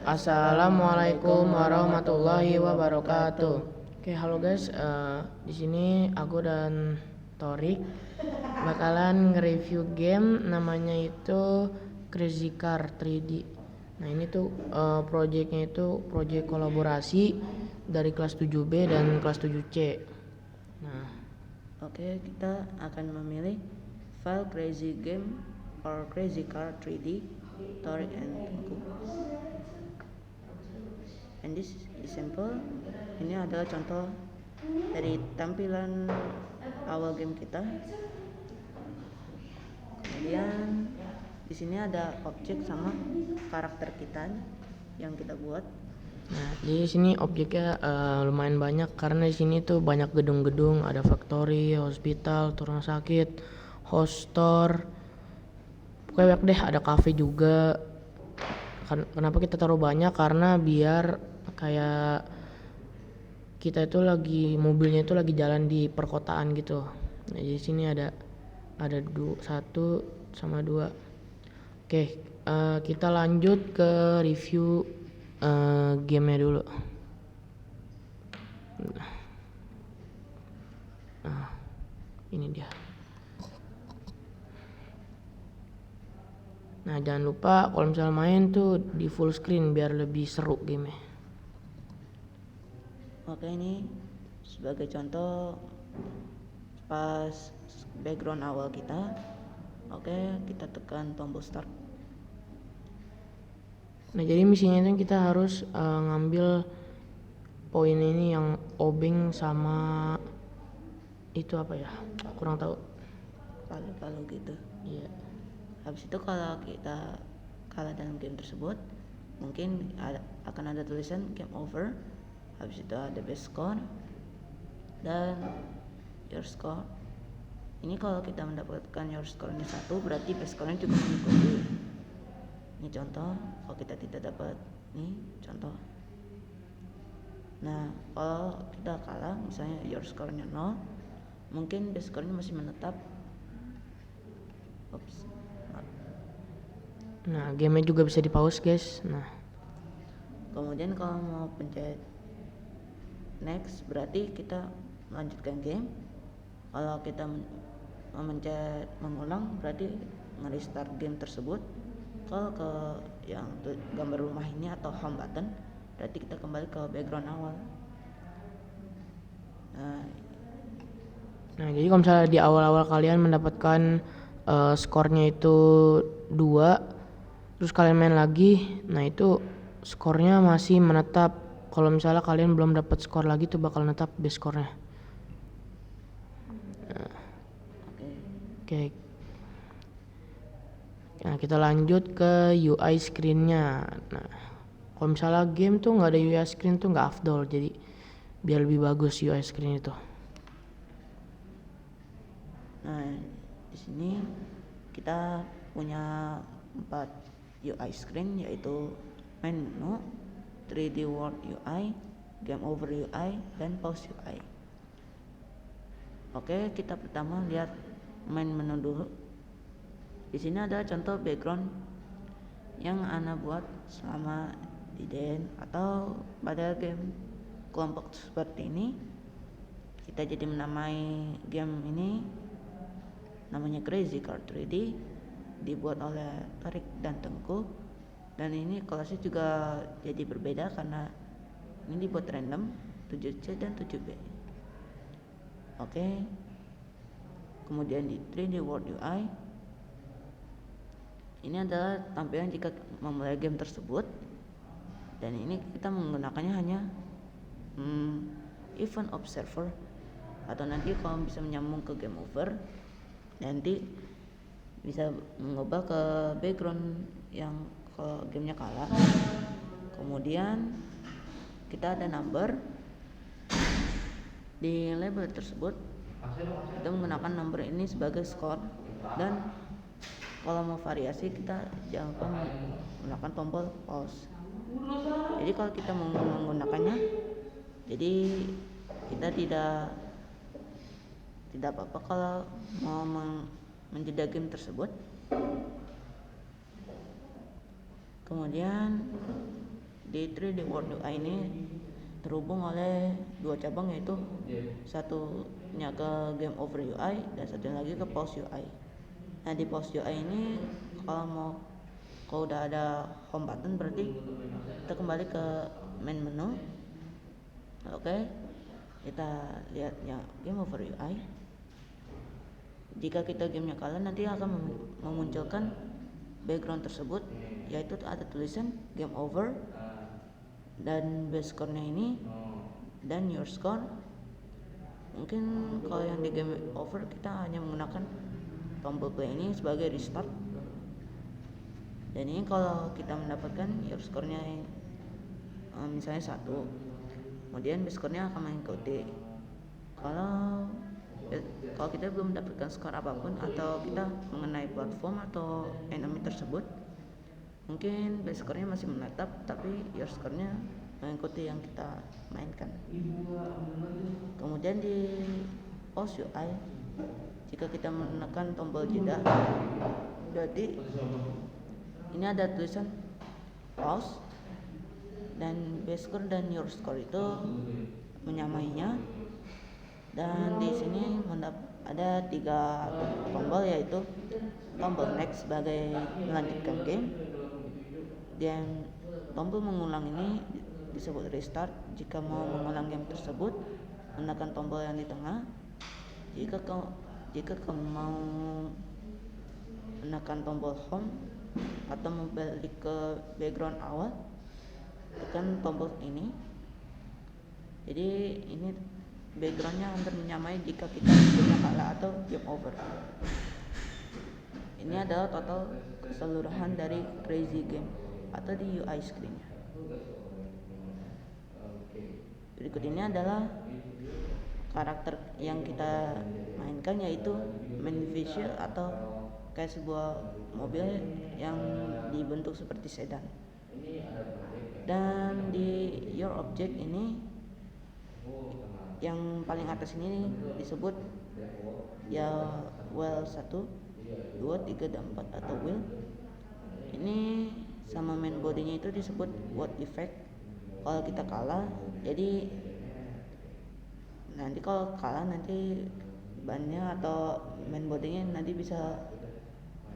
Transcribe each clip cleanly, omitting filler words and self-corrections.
Assalamualaikum warahmatullahi wabarakatuh. Oke, halo guys. Di sini aku dan Torik bakalan nge-review game namanya itu Crazy Car 3D. Nah, ini tuh projectnya itu project kolaborasi dari kelas 7B dan kelas 7C. Nah, Oke, kita akan memilih file Crazy Game or Crazy Car 3D, Torik and Tengku. And this is simple. Ini adalah contoh dari tampilan awal game kita. Kemudian di sini ada objek sama karakter kita yang kita buat. Nah, di sini objeknya lumayan banyak karena di sini tuh banyak gedung-gedung, ada factory, hospital, rumah sakit, host store, pokoknya banyak deh, ada cafe juga. Kenapa kita taruh banyak? Karena biar kayak kita itu mobilnya itu lagi jalan di perkotaan gitu. Nah, di sini ada satu sama dua. Oke, kita lanjut ke review gamenya dulu. Nah, ini dia. Nah, jangan lupa kalau misalnya main tuh di full screen biar lebih seru gamenya. Oke, ini sebagai contoh pas background awal kita. Oke, kita tekan tombol start. Nah, jadi misinya itu kita harus ngambil poin ini yang obeng sama itu apa ya? Kurang tahu. Kalau gitu. Iya. Habis itu kalau kita kalah dalam game tersebut, mungkin akan ada tulisan game over. Habis itu ada best score dan your score. Ini kalau kita mendapatkan your score-nya 1, berarti best score-nya juga mengikuti. Ini contoh. Kalau kita tidak dapat, ini contoh. Nah, kalau kita kalah, misalnya your score-nya 0, mungkin best score-nya masih menetap. Nah, gamenya juga bisa di pause guys. Nah, kemudian kalau mau pencet next, berarti kita melanjutkan game. Kalau kita mencet mengulang, berarti nge-restart game tersebut. Kalau ke yang gambar rumah ini atau home button, berarti kita kembali ke background awal. Nah, jadi kalau misalnya di awal-awal kalian mendapatkan skornya itu 2, terus kalian main lagi, nah itu skornya masih menetap. Kalau misalnya kalian belum dapat skor lagi tuh bakal netap base skornya. Nah, oke. Nah, kita lanjut ke UI screen-nya. Nah, kalau misalnya game tuh nggak ada UI screen tuh nggak afdol, jadi biar lebih bagus UI screen itu. Nah, di sini kita punya 4 UI screen, yaitu main menu, 3D World UI, Game Over UI, dan Pause UI. Oke, kita pertama lihat main menu dulu. Di sini ada contoh background yang Ana buat selama di DN atau pada game kelompok seperti ini. Kita jadi menamai game ini namanya Crazy Car 3D, dibuat oleh Torik dan Tengku. Dan ini kelasnya juga jadi berbeda karena ini dibuat random 7C dan 7B. Oke. Kemudian di 3D World UI, ini adalah tampilan jika memulai game tersebut. Dan ini kita menggunakannya hanya event observer, atau nanti kalau bisa menyambung ke game over, nanti bisa mengubah ke background yang ke gamenya kalah. Kemudian kita ada number di label tersebut. Kita menggunakan number ini sebagai skor, dan kalau mau variasi kita jangan lupa menggunakan tombol pause. Jadi kalau kita mau menggunakannya, jadi kita tidak apa-apa kalau mau menjeda game tersebut. Kemudian di 3D World UI ini terhubung oleh dua cabang, yaitu satunya ke Game Over UI dan satunya lagi ke Pause UI. Nah di Pause UI ini kalau udah ada home button berarti kita kembali ke main menu. Oke, kita lihatnya Game Over UI. Jika kita gamenya kalah, nanti akan memunculkan background tersebut, yaitu ada tulisan Game Over dan base score-nya ini dan your score. Mungkin kalau yang di Game Over kita hanya menggunakan tombol play ini sebagai restart. Dan ini kalau kita mendapatkan your score-nya misalnya 1, kemudian base score-nya akan mengikuti. Kalau kita belum mendapatkan skor apapun atau kita mengenai platform atau enemy tersebut, mungkin base score-nya masih menetap, tapi your score-nya mengikuti yang kita mainkan. Kemudian di Pause UI, jika kita menekan tombol jeda, berarti ini ada tulisan pause dan base score dan your score itu menyamainya. Dan di sini ada 3 tombol, yaitu tombol next sebagai melanjutkan game, dan tombol mengulang ini disebut restart. Jika mau mengulang game tersebut, menekan tombol yang di tengah. Jika kamu mau menekan tombol home atau membalik ke background awal, tekan tombol ini. Jadi ini backgroundnya hampir menyamai jika kita gamenya kalah atau game over. Ini adalah total keseluruhan dari Crazy Game atau di UI screen-nya. Berikut ini adalah karakter yang kita mainkan, yaitu main vehicle atau kayak sebuah mobil yang dibentuk seperti sedan. Dan di your object ini yang paling atas ini disebut ya wheel 1, 2, 3, dan 4 atau wheel. Ini sama main bodinya itu disebut what effect. Kalau kita kalah, jadi nanti kalau kalah nanti bannya atau main bodinya nanti bisa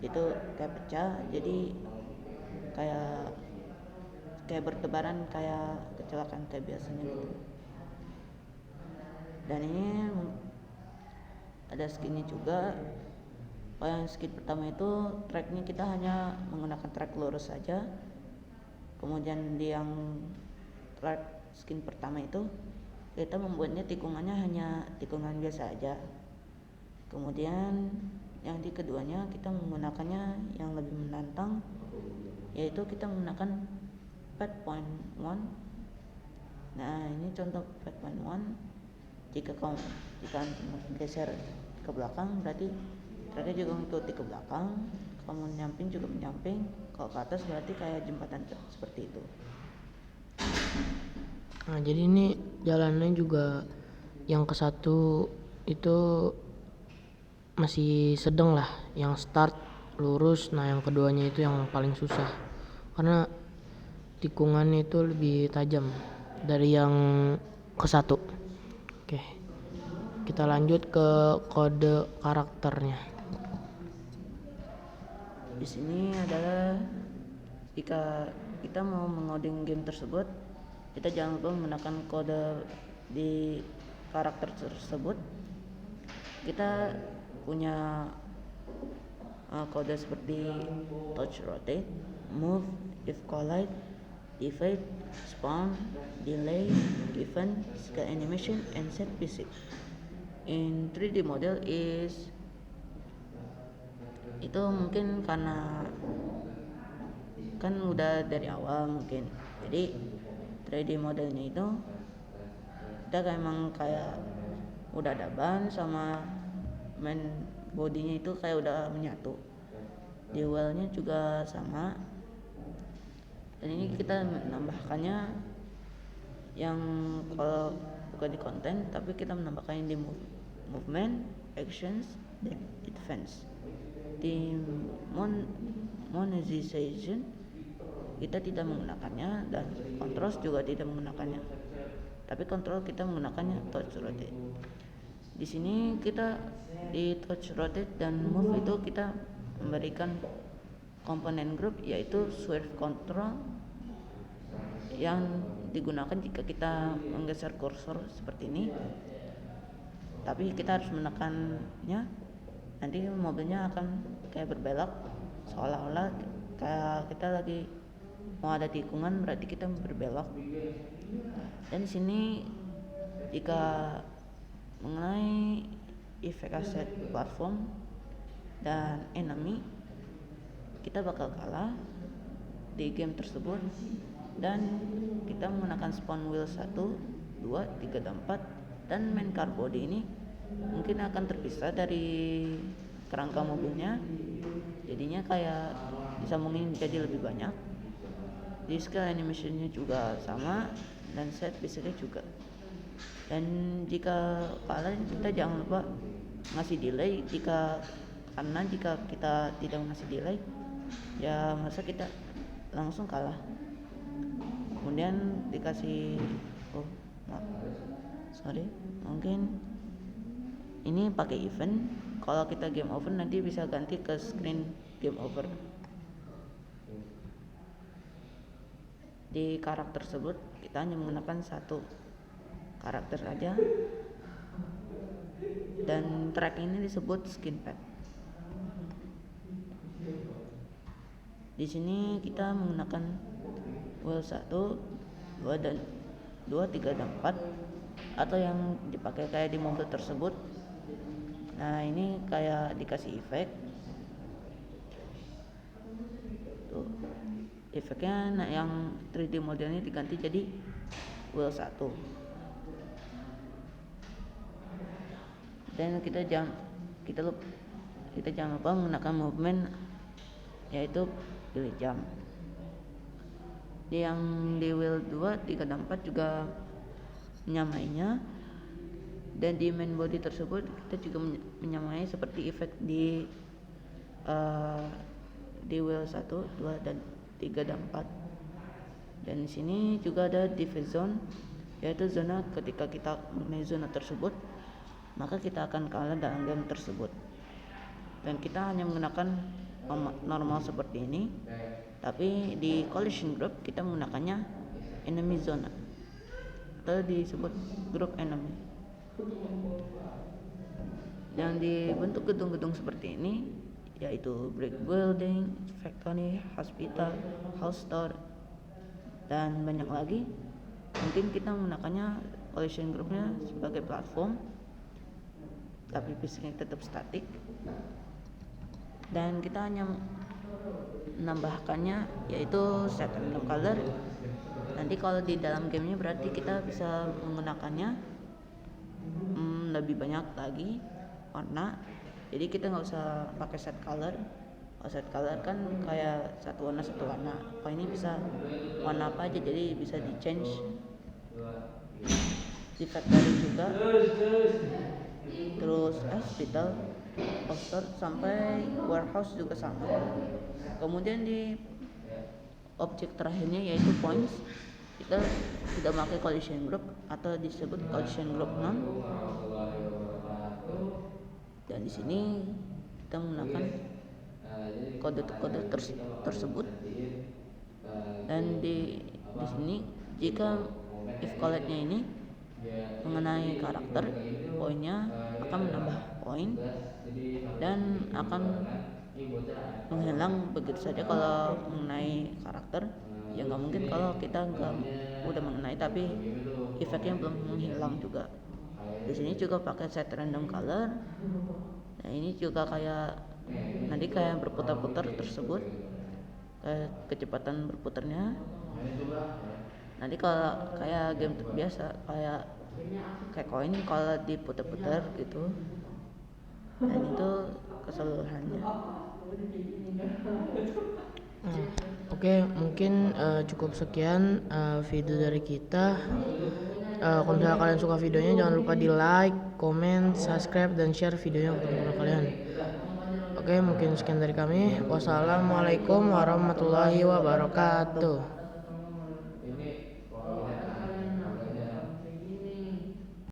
itu kayak pecah, jadi kayak bertebaran, kayak kecelakaan kayak biasanya gitu. Dan ini ada skinnya juga. Kalau yang skin pertama itu tracknya kita hanya menggunakan track lurus saja. Kemudian di yang track skin pertama itu kita membuatnya tikungannya hanya tikungan biasa aja. Kemudian yang di keduanya kita menggunakannya yang lebih menantang, yaitu kita menggunakan pad.1. Nah ini contoh pad.1. Jika geser ke belakang, berarti tracknya juga mengikuti ke belakang. Kalau menyamping juga menyamping. Kalau ke atas berarti kayak jembatan seperti itu. Nah jadi ini jalannya juga yang ke satu itu masih sedang lah, yang start lurus. Nah yang keduanya itu yang paling susah karena tikungannya itu lebih tajam dari yang ke satu. Oke, kita lanjut ke kode karakternya. Di sini adalah jika kita mau mengoding game tersebut, kita jangan lupa menggunakan kode di karakter tersebut. Kita punya kode seperti touch, rotate, move, if collide, divide, spawn, delay, event, scale animation, and set physics. In 3D model itu mungkin karena kan udah dari awal mungkin, jadi 3D modelnya itu kita emang kayak udah ada ban sama main bodinya itu kayak udah menyatu. Di wheel-nya juga sama. Dan ini kita menambahkannya yang kalau bukan di konten, tapi kita menambahkan di movement, actions, dan events. Di monetization kita tidak menggunakannya, dan controls juga tidak menggunakannya. Tapi control kita menggunakannya touch rotate. Di sini kita di touch rotate dan move itu kita memberikan komponen group, yaitu swerve control yang digunakan jika kita menggeser kursor seperti ini. Tapi kita harus menekannya, nanti mobilnya akan kayak berbelok, seolah-olah kayak kita lagi mau ada tikungan, berarti kita berbelok. Dan di sini jika mengenai efek asset platform dan enemy, kita bakal kalah di game tersebut, dan kita menggunakan spawn wheel 1, 2, 3, dan 4, dan main car body ini mungkin akan terpisah dari kerangka mobilnya, jadinya kayak disambungin jadi lebih banyak. Di scale animationnya juga sama, dan set piece-nya juga. Dan jika kalah, kita jangan lupa ngasih delay, karena jika kita tidak ngasih delay, ya masa kita langsung kalah. Kemudian dikasih mungkin ini pakai event. Kalau kita game over, nanti bisa ganti ke screen game over. Di karakter tersebut kita hanya menggunakan satu karakter saja, dan track ini disebut skin pad. Di sini kita menggunakan wheel 1, 2, dan 2, 3, dan 4, atau yang dipakai kayak di mobil tersebut. Nah, ini kayak dikasih efek. Tuh. Efeknya yang 3D modelnya diganti jadi wheel 1. Dan kita jangan lupa menggunakan movement, yaitu pilih jump. Yang di wheel 2, 3, dan 4 juga menyamainya, dan di main body tersebut kita juga menyamai seperti efek di wheel 1, 2, dan 3, dan 4. Dan di sini juga ada diffuse zone, yaitu zona ketika kita mengenai zona tersebut, maka kita akan kalah dalam game tersebut. Dan kita hanya menggunakan normal seperti ini, tapi di collision group kita menggunakannya enemy zone, atau disebut group enemy. Yang dibentuk gedung-gedung seperti ini, yaitu brick building, factory, hospital, house store, dan banyak lagi. Mungkin kita menggunakannya collision groupnya sebagai platform, tapi fisiknya tetap statik, dan kita hanya menambahkannya, yaitu set random color. Nanti kalau di dalam gamenya berarti kita bisa menggunakannya lebih banyak lagi warna. Jadi kita nggak usah pakai set color. Kalau set color kan kayak satu warna. Kalau ini bisa warna apa aja, jadi bisa di change. Di factory juga, terus hospital, poster, sampai warehouse juga sama. Kemudian di objek terakhirnya, yaitu points, kita tidak pakai collision group atau disebut collision group non. Dan di sini kita menggunakan kode-kode tersebut. Dan di sini jika if collect-nya ini mengenai karakter, poinnya akan menambah poin dan akan menghilang begitu saja. Kalau mengenai karakter, ya nggak mungkin kalau kita nggak udah mengenai tapi efeknya belum menghilang juga. Di sini juga pakai set random color. Nah, ini juga kayak nanti kayak berputar-putar tersebut, kayak kecepatan berputarnya. Nanti kalau kayak game biasa, kayak koin kalau diputar-putar gitu. Dan itu keseluruhannya. Oke, mungkin cukup sekian video dari kita. Kalau misalnya kalian suka videonya, jangan lupa di like, comment, subscribe, dan share videonya ke teman-teman kalian. Oke. Oke, mungkin sekian dari kami. Wassalamualaikum warahmatullahi wabarakatuh.